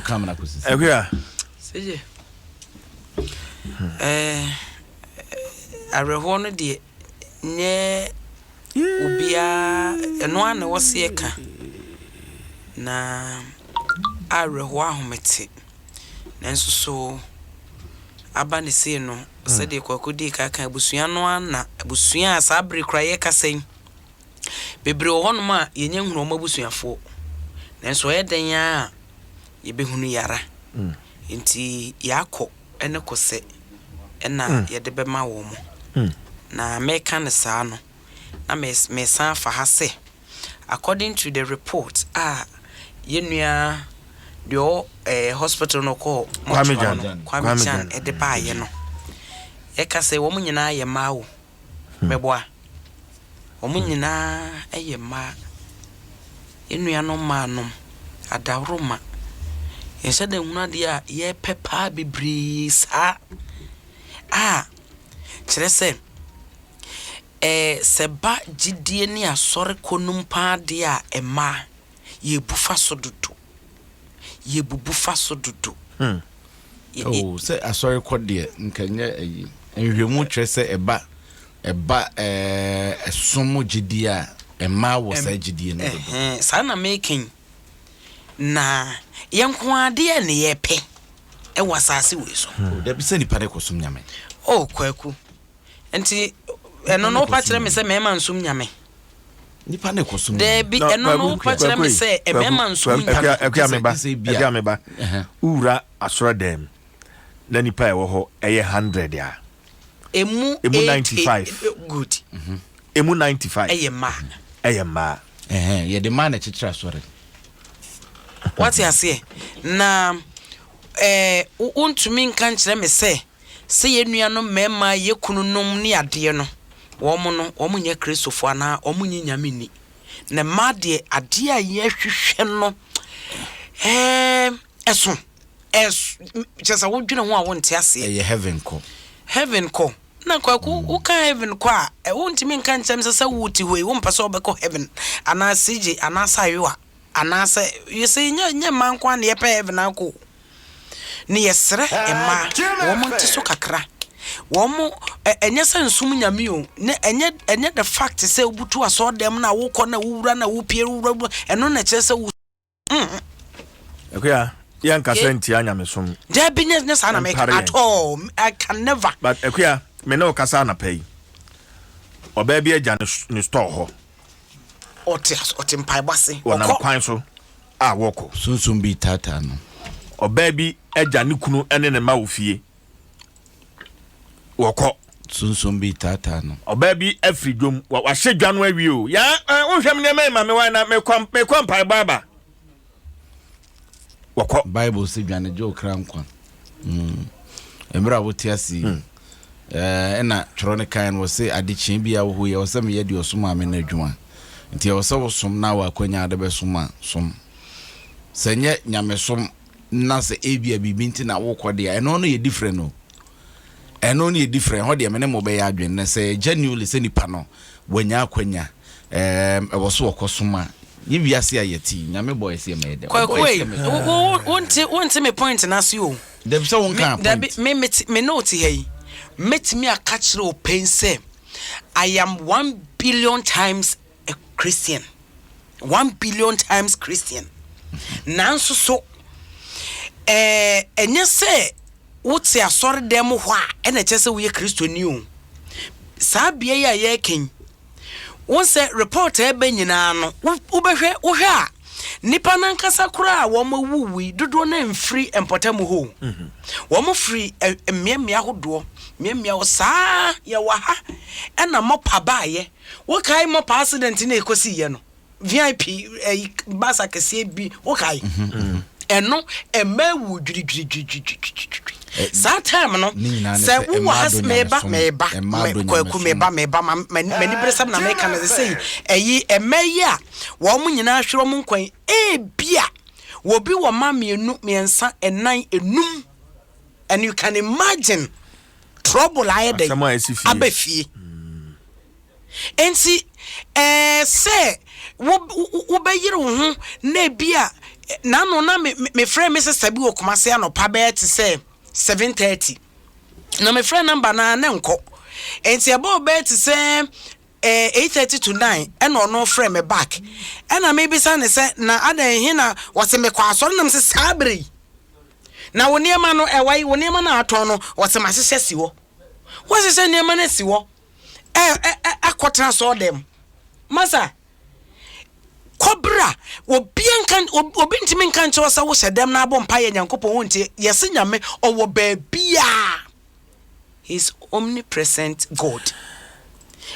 Kamera kusi. Seje. Areho no de nye ubia eno ana wose eka na areho ahomete nanso so aba ne se no se de kwakodi kaka abusua no ana abusua asabre kraye kasen bebre honum a yenye hunu omabusuafo nanso eden a yebehunu yara nti yakọ ene kose ena yede bema wo mo na meka ne saa no na me san fa ha se according to the report yenua the hospital no call Kwamijan ede ba ye no e ka se wo nyina ye ma wo meboa wo nyina eye ma yenua no ma no adawroma yense de huna dia ye pepa bibri sa kire se seba gidie ni asore konum pa dia ema ye bufa so dudu ye bubufa so dudu se asore kodie nkanye enhwemu kire se eba esomo gidie a ema wo sa gidie no dudu sa na making na yenko ade ne yepe e wasase we so da bi se ni pare kosum nyame kwaku enti eno no pa kire me se mema nsum nyame nipa ne kosum de bi eno no pa kire me se mema nsum nyame ekya meba ura asora dem na nipa e wo ho eye 100 ya emu 95 good emu 95 eye ma ye de man e chitra asore what you say na untumi nka nkire me se yenua no mema yekunu nom ni ade no wo nye kristofo ana wo nye nyameni na made ade a ye hwehwe no eso chesa wo dwene ho a wo nte ase ye heaven ko na kwaku wo ka heaven ko a untumi nka nkire me se wuti hoi wo mpase obeko heaven ana sije ana sayoa ana se yesi nya man kwa na ye pa heaven ako ni yesre ema wo mo nte so kakra wo mo enye se nsum nyame o ne enye the fact se obutu aso dem na wo kọ na wura na wo pie wura eno na kire se wo ekuya yan kasenti anyame som there business na make at all I can never but ekuya me no kasa na pay oba bi agya ne store ho oti mpai base wona kwan so woko sunsun bi tata no oba bi agya ne kunu ene ne ma wo fie woko sunsun bi tata no oba bi afridwom wa hye dwano awie o ya wohwem ne ma me wan na me kwam pai baba woko bible se dwane jo kran kwan emra wotiasi ena tworo ne kan wo se adekyen bia wo ye wo se me ye de osoma me na adwuma nti wo se wo som na wa kwanya ade be soma som senye nyamesom na se ebia bibi nti na wo kode ya eno no ye different no eno no ye different ho de me ne mo be ya adwen na se genuinely se nipa no wanya kwanya wo so wokosoma ye biase ayeti nyame boy se me de wonte me point na se o dem se won kan point me note hey met me a catch o pain say I am 1 billion times a Christian 1 billion times Christian nanso so enye se wote asore dem ho a ena chese wo ye kristoni o sa bia ya ye ken won se report e ba nyina no wo behwe wo hwe a nipa nankasa kura a wo ma wuwi dodo na mfiri empotamu ho wo mo free emiamia hodo miamia wo saa ya wa ha ena mo pa baaye wo kai mo pa accident na ekosi ye no VIP basa kese bi wo kai eno emawu dwiri sa time no se wo has meba mani bresam na meka na say eyi emayi a wo mu nyina hwero mu nkwan bia wo bi wo ma mienu miensa enan enum and you can imagine trouble I dey abefie enti se wo be yire wo ho na bia na no na me friend me sister bi okumase anopa be te say 7:30 na me friend number na nko enti ebo be te say 8:30 to 9 and no friend me back and I maybe say na adan he na wose me kwa so nam se sabre na woniema no ewai woniema na aton no wose ma hyehyɛ si wo wose se niema na si wo akotena so dem masa kobra obi ntimi nka nche wasa wo hyedem na abɔ mpa ye nyankopɔn wontie yesi nyame owo baabia. He's omnipresent God.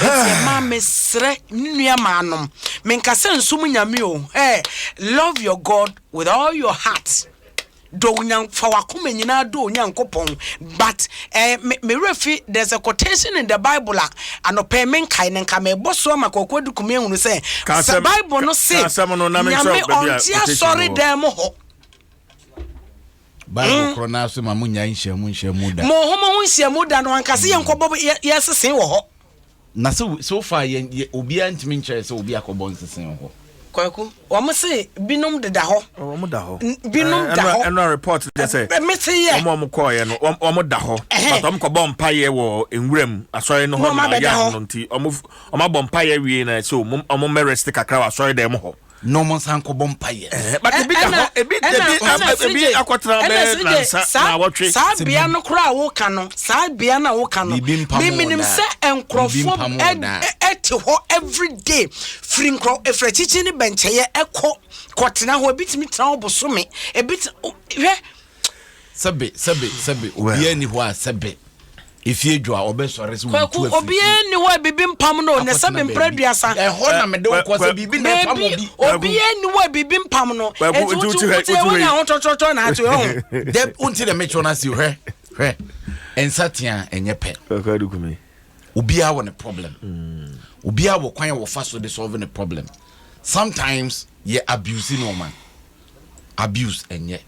It's ma mesre nua manom menka se nsum nyame o love your God with all your heart. Do nyang fa wakoma nyina do nyankopɔn but me refi there's a quotation in the Bible anope men kai nka me boso makoko dukumi ehunu say the Bible no say nyame ontia sorry dem ho Bible krona so mamunya nhyiamu da mo homo nhyiamu da no ankase yenkobo yesesen wo ho na so far obi antimi nkyere se obi akobɔ nsesen ho kwaku omo se binom de da ho omo da ho binom da ho eno report dey say omo call ye no omo da ho but omo ko bompa ye wo enwuram asori no ho na ya no nti omo bompa ye wie na so omo merest kakra asori dem ho no mo san ko bompa ye but ebi akotra be na wotwe sa bia no kra wo ka no sa bia na wo ka no minim se enkrofo eti ho every day free nkro efrachichi ni bencheye kotena ho ebitimi tena obosome ebit hwe sebe obi ani ho a sebe ifie dwa obesore se wo tu obi ani ho bibim pam no ne sebe mpraduasa ho na me de wo se bibi na pam obi ani ho bibim pam no etu nya ho tototo na atu ho de unti de me chona si hwe ensatia enyepe akadukumi obi a won a problem obi a wo kwan wo fa so de solving a problem sometimes ye abuse no man abuse enye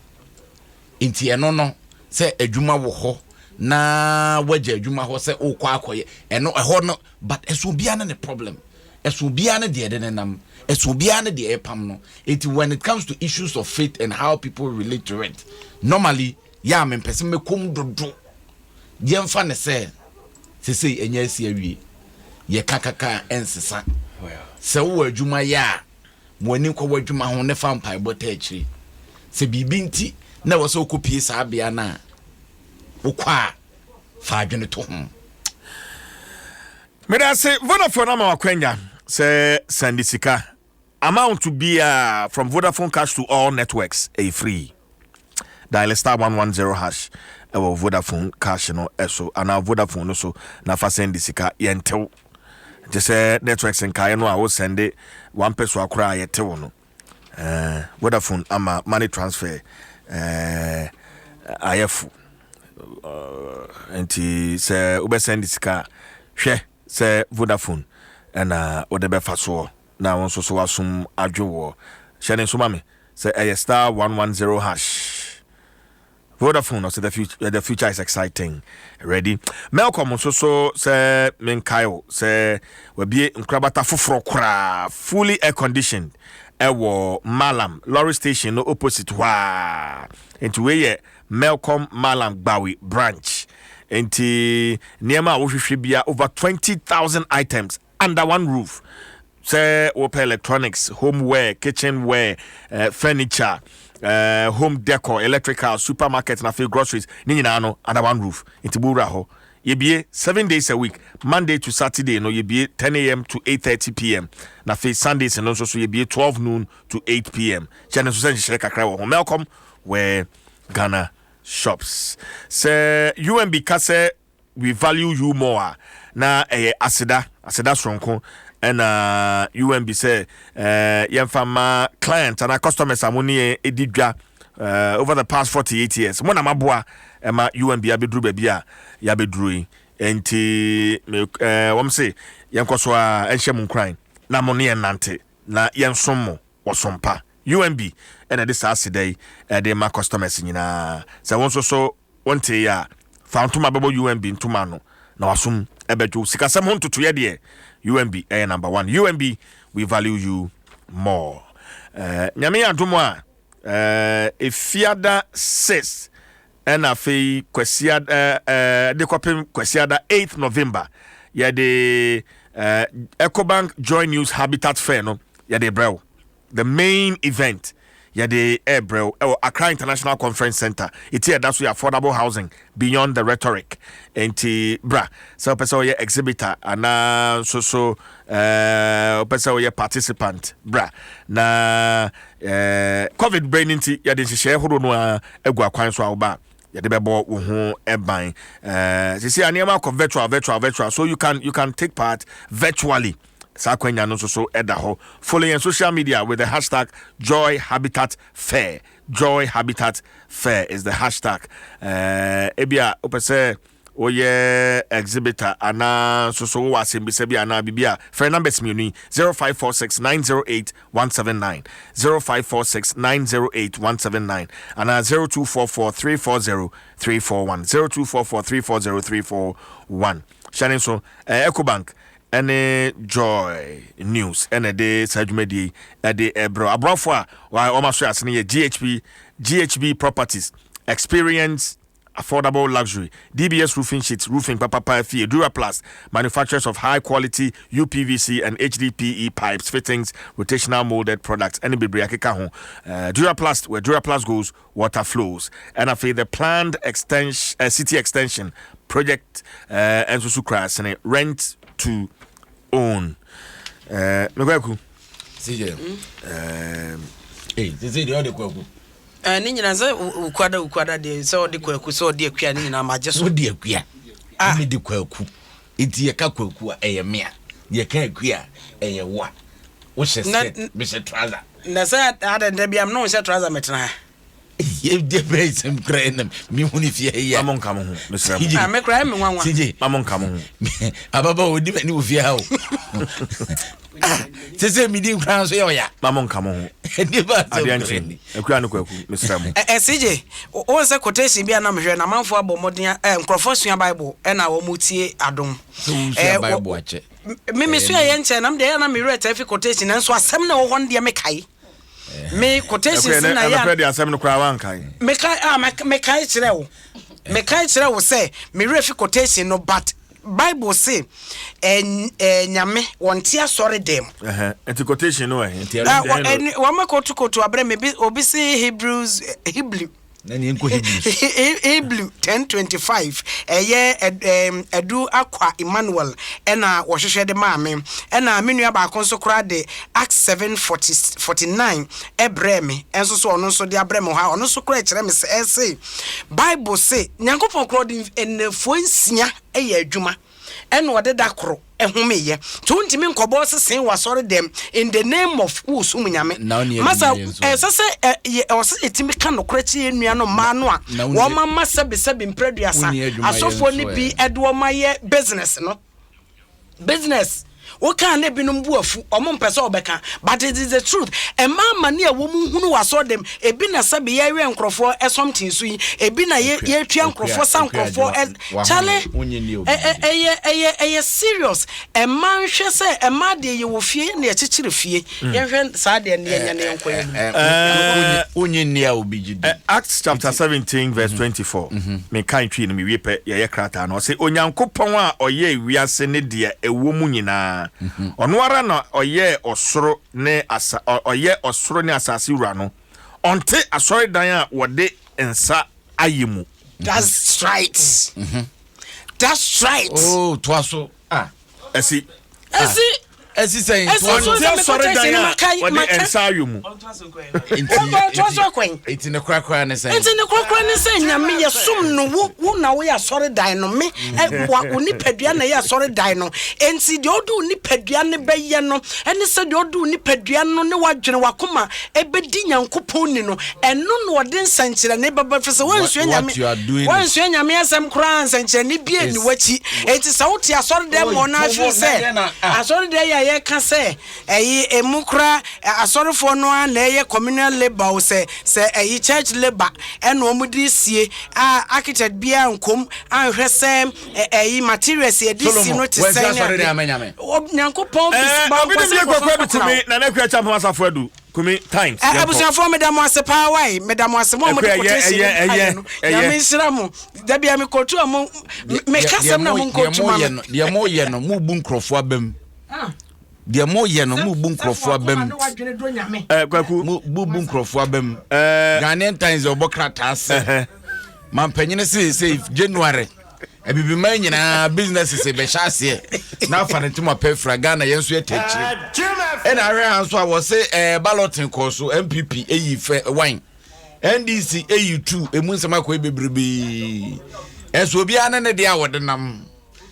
inti eno no se adwuma wo ho na waje adwuma ho se o kwa akoye eno ho no but eso bia na the problem eso bia na de nam eso bia na de epam no it when it comes to issues of faith and how people relate to it normally ya me person me kom dodo ye mfa ne se enya si awie ye kakaka ensesa se wo adwuma ya mo ani ko wadwuma ho ne fa mpa ebota akiri se bibi nti na wo se okopie sa bia na ukwa fa adwene to ho me da say Vodafone na makwenya say sandisika amount to be from Vodafone cash to all networks a free dial *110 hash Vodafone cash no eso ana Vodafone no so na fa sandisika yentew je say networks en kai no a wo send one peso akura yetew no Vodafone ama money transfer ayefu enti se ube send sika hwe se Vodafone na odebe faso na won so wasum adwo hye so mame se *110 hash Vodafone no say the future is exciting ready Malcolm so say menkayo say we be nkrabata foforo kra fully air conditioned ewo Malam lorry station no opposite wa into we Malcolm Malam Bawi branch enti niema wo hwehwe bia over 20,000 items under one roof say open electronics homeware kitchenware furniture home decor electrical supermarket na groceries ni nyina no under one roof enti bura ho yebie 7 days a week Monday to Saturday no yebie 10 a.m. to 8:30 p.m. na Sundays no so yebie 12 noon to 8 p.m. channel so send kakra wo Malcolm where Ghana shops say UMB kase we value you more na asida stronko and UMB say yemfama client and customers amoni edidwa over the past 48 years mona maboa ema UMB abedru bia ya bedru enti wom say yenkoso a enhyem nkran na moni enante na yensom wosompa UMB and this Saturday de ma customers nyina se won so wonte ya fantuma bebo UMB ntuma no na wasum ebejo sikasem ho ntoto ye de UMB number 1 UMB we value you more nyame adomo a Efiada 6 and afi kwesiada de kopem kwesiada 8th November ya de Ecobank Joy News Habitat Fair no ya de brew the main event ya de brew Accra International Conference Center it's here that's where affordable housing beyond the rhetoric enti bra so person ye exhibitor and so person ye participant bra na COVID brain inti ya de share hodo no egu akwan so awba ya de bebo wo ho eban see anema ko virtual so you can take part virtually Sakwenya no so edaho follow on social media with the hashtag Joy Habitat Fair. Joy Habitat Fair is the hashtag. Ebia opese oye exhibitor ana so wasimbi sebi ana bibia. For numbers me 0546 908 179 0546 908 179 ana 0244 340 341 0244 340 341. Shining so Ecobank any Joy News any day sajumedi ade ebro abrofo why almost as near GHB Properties experience affordable luxury DBS roofing sheets roofing papa fee Duraplast manufacturers of high quality UPVC and HDPE pipes fittings rotational molded products any bibriakeka ho Duraplast where Duraplast goes water flows and after the planned extension city extension project and so crash and rent to own Megwaku CJ this is the other kwaku ni nyina za ukwada de so de kwaku so de akua ni nyina maje so de akua ni de kwaku enti ye ka kwaku eye mea ye ka akua eye wa wo hye me hye trouser na sa ada de biam no hye trouser metena ye de brace mkrenam mi huni fie ya amon kam ho mesra me kra me nwanwa CJ amon kam ho ababa odi mani wo fie ha o sese mi di nkran so ye ya amon kam ho ni ba so adianchi akura no kwaku mesra mu CJ o se quotation bia na mehwe na manfo abomoden nkrofo sua bible na wo mutie adom bible ache me sua ye nche na mde na me read tafi quotation na so asem na wo hon de me kai me quotation na ya na asem no kwa wan kai me kai kire wo say me refi quotation no but Bible say nyame wontia sori dem enti quotation no wa makoto abre me obi say Hebrew nani enko Hebrew 10:25 edu akwa Emmanuel ena wo hwehwe de maame ena menua ba konso kra de Acts 7:49 ebreme enso so ono so de abreme ha ono so kra kire me say Bible say nyankopon kro de enefo nsia adwuma ena wode da kro ehumeye tuntimi nkobo sesen wasori dem in the name of usum nyame masa sese etimi ka no krachi enua no ma no a wo mama sebe mpreduasa asofo ni bi edo maye business o kan na binum buafu omo mpese obeka but it is the truth e mama na wo mu hunu waso dem ebi na sabe ye we nkrofo something so ebi na ye twa nkrofo san nkrofo chale eye serious e man hwe se e ma de ye wo fie na ye chichire fie ye hwe sa de ne nya ne nko ye onye ni a obi gidi Acts chapter 17 verse 24 me kan twi no me wipe ye krata na o se onyankopon a oye wiase ne de ewo mu nyina ono ara na oye osoro ne asase wura no onte asori dan a wode ensa ayemu that's right that's right oh Dwaso esi say sorry dan wode ensa ayemu it's in the crack ne say nyame ye sum no wo na wo ya sorry dan no me wa onipadua na ya sorry dan no enti de odu onipadua ne beye no ene se de odu onipadua no ne wadwene wakoma ebedi nyankopon ni no eno no wode nsankire ne baba fese wansu nyame asem kra nsankire ne bie ni wachi enti sa wo ti asori dan mo na afi se asori dan ya ye ka se eyi emukra asorifo no na ye communal labor se eyi church labor eno omudi sie architect bia nkom anhwe se eyi materials ye disi no te se nyankopon bi na na kwa champa masafo adu Kumi times. Abusia for Madam was a power, Madam was a moment. Yamisramu, Debbie Amikotu among Mekasam Coach, dear more yen, no boom crofwa bem. Dear more yen, no boom crofwa bem. Boom crofwa bem. Ghanaian times or Bocratas. Man penny say January. E bi man nyina business is be chase na fa ne timo pay fra Ghana yenso etechi e na re anso a wo say balloting course MPP eyi fe wine NDC eyi 2 emu nsema ko ebebrebe eso obi ane ne de awode nam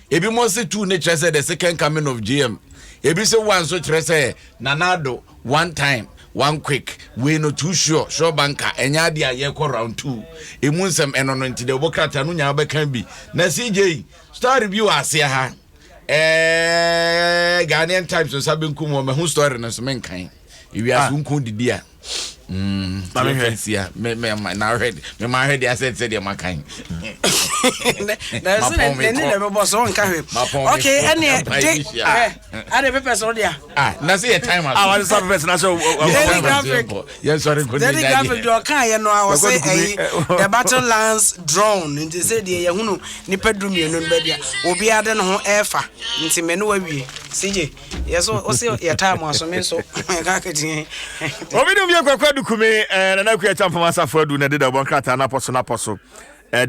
ebi mo say 2 ne kire say the second coming of GM ebi say one so kire say Nanado one time one quick we no too sure banker enya dia ye ko round 2 emu nsem eno no nti de obokrata no nya be kan bi na CJ story review ase ha Ghanaian Times so sabe nkum mo me hu story na so men kan iwi aso nkum didi a mama hesia me na ready me ma ready asset say de makan na so ne ne boss on ka hwe okay any ade paper so dia na say time as what is paper na so yes sorry good day graphic do kan ye no a say the battle lance drone nti say de ye hunu nipa drum ye no ba bia obi ade no ho efa nti me no wa wie CJ yes o say ye time aso me so ka ka tin obi no bi akwa dukumi na na ku ya champa masa fadu na de da bon krata na poso